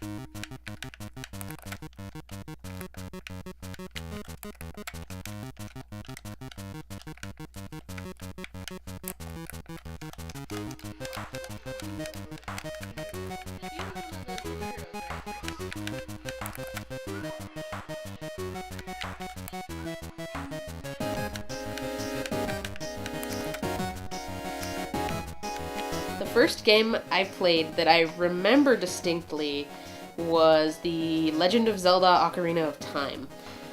The first game I played that I remember distinctly was The Legend of Zelda Ocarina of Time.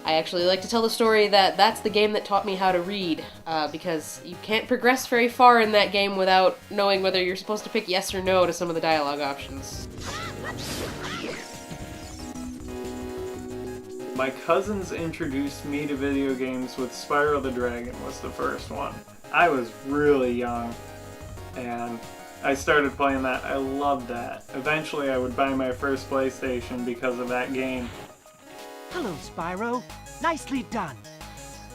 I actually like to tell the story that that's the game that taught me how to read, because you can't progress very far in that game without knowing whether you're supposed to pick yes or no to some of the dialogue options. My cousins introduced me to video games with Spyro the Dragon was the first one. I was really young, and I started playing that. I loved that. Eventually I would buy my first PlayStation because of that game. Hello, Spyro. Nicely done.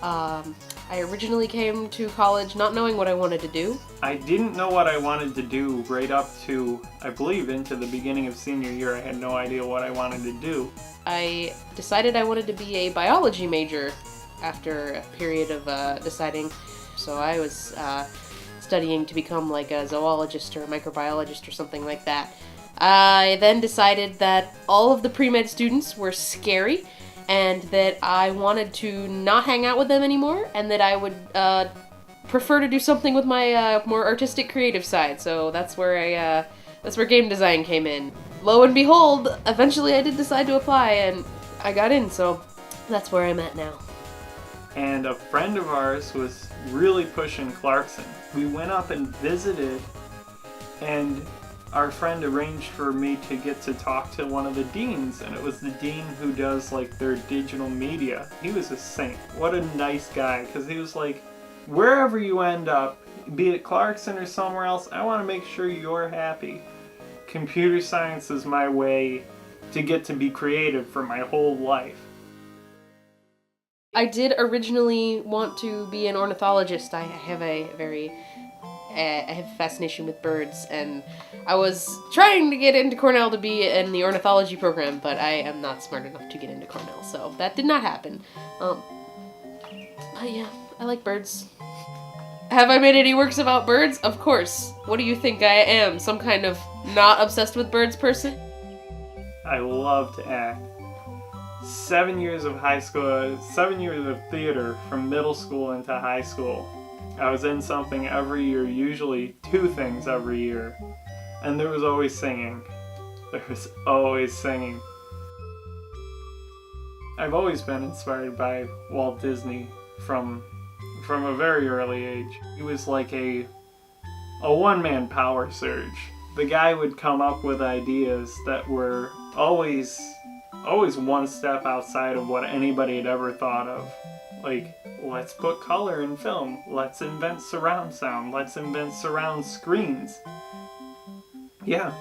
I originally came to college not knowing what I wanted to do. I didn't know what I wanted to do right up to, I believe, into the beginning of senior year. I had no idea what I wanted to do. I decided I wanted to be a biology major after a period of deciding. So I was studying to become like a zoologist or a microbiologist or something like that. I then decided that all of the pre-med students were scary and that I wanted to not hang out with them anymore and that I would prefer to do something with my more artistic creative side. So that's where game design came in. Lo and behold, eventually I did decide to apply and I got in, so that's where I'm at now. And a friend of ours was really pushing Clarkson. We went up and visited, and our friend arranged for me to get to talk to one of the deans, and it was the dean who does like their digital media. He was a saint. What a nice guy, because he was like, wherever you end up, be it Clarkson or somewhere else, I want to make sure you're happy. Computer science is my way to get to be creative for my whole life. I did originally want to be an ornithologist. I have a fascination with birds, and I was trying to get into Cornell to be in the ornithology program, but I am not smart enough to get into Cornell, so that did not happen. But yeah, I like birds. Have I made any works about birds? Of course. What do you think I am? Some kind of not obsessed with birds person? I love to act. 7 years of high school, 7 years of theater from middle school into high school. I was in something every year, usually 2 things every year. And there was always singing. There was always singing. I've always been inspired by Walt Disney from a very early age. He was like a one-man power surge. The guy would come up with ideas that were always one step outside of what anybody had ever thought of. Like, let's put color in film. Let's invent surround sound. Let's invent surround screens. Yeah,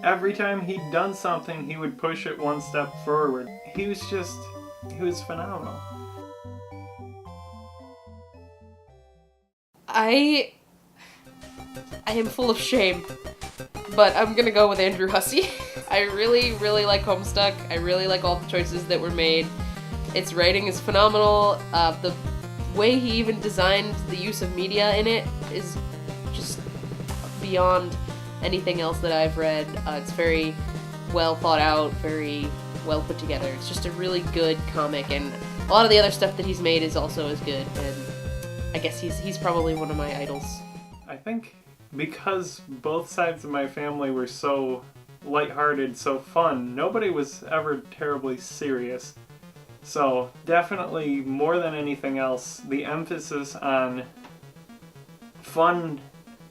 every time he'd done something, he would push it one step forward. He was phenomenal. I am full of shame, but I'm gonna go with Andrew Hussey. I really, really like Homestuck. I really like all the choices that were made. Its writing is phenomenal. The way he even designed the use of media in it is just beyond anything else that I've read. It's very well thought out, very well put together. It's just a really good comic, and a lot of the other stuff that he's made is also as good, and I guess he's probably one of my idols. I think because both sides of my family were so lighthearted, so fun, nobody was ever terribly serious. So definitely, more than anything else, the emphasis on fun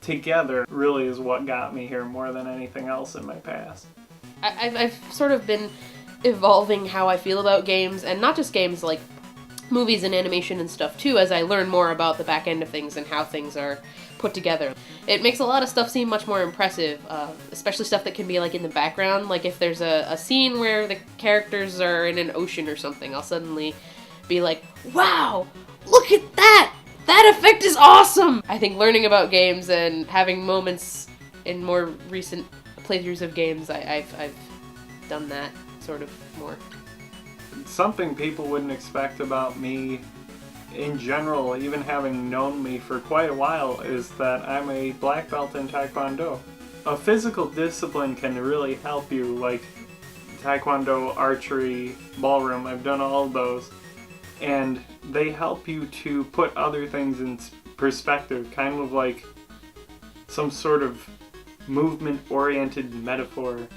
together really is what got me here more than anything else in my past. I've sort of been evolving how I feel about games, and not just games, like movies and animation and stuff too, as I learn more about the back end of things and how things are put together. It makes a lot of stuff seem much more impressive, especially stuff that can be like in the background. Like if there's a scene where the characters are in an ocean or something, I'll suddenly be like, wow, look at that! That effect is awesome! I think learning about games and having moments in more recent playthroughs of games, I've done that sort of more. Something people wouldn't expect about me in general, even having known me for quite a while, is that I'm a black belt in Taekwondo. A physical discipline can really help you, like Taekwondo, archery, ballroom. I've done all of those. And they help you to put other things in perspective, kind of like some sort of movement-oriented metaphor.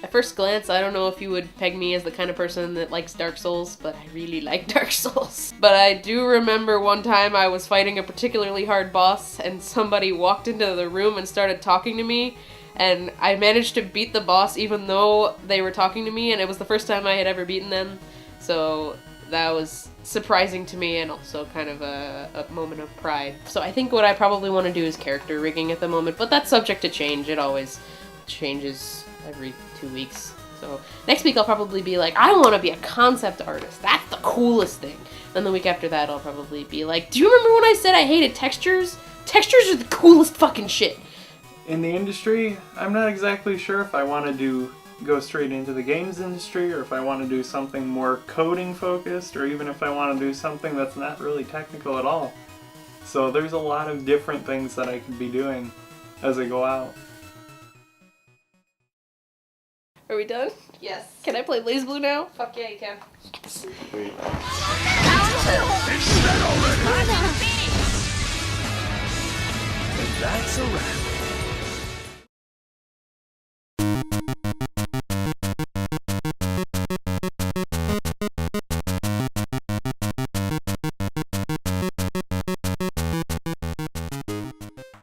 At first glance, I don't know if you would peg me as the kind of person that likes Dark Souls, but I really like Dark Souls. But I do remember one time I was fighting a particularly hard boss, and somebody walked into the room and started talking to me, and I managed to beat the boss even though they were talking to me, and it was the first time I had ever beaten them. So that was surprising to me and also kind of a moment of pride. So I think what I probably want to do is character rigging at the moment, but that's subject to change. It always changes every 2 weeks. So next week I'll probably be like, I want to be a concept artist. That's the coolest thing. Then the week after that I'll probably be like, do you remember when I said I hated textures? Textures are the coolest fucking shit. In the industry, I'm not exactly sure if I want to go straight into the games industry, or if I want to do something more coding focused, or even if I want to do something that's not really technical at all. So there's a lot of different things that I could be doing as I go out. Are we done? Yes. Can I play Blaze Blue now? Fuck yeah, you can. Sweet. That's a wrap.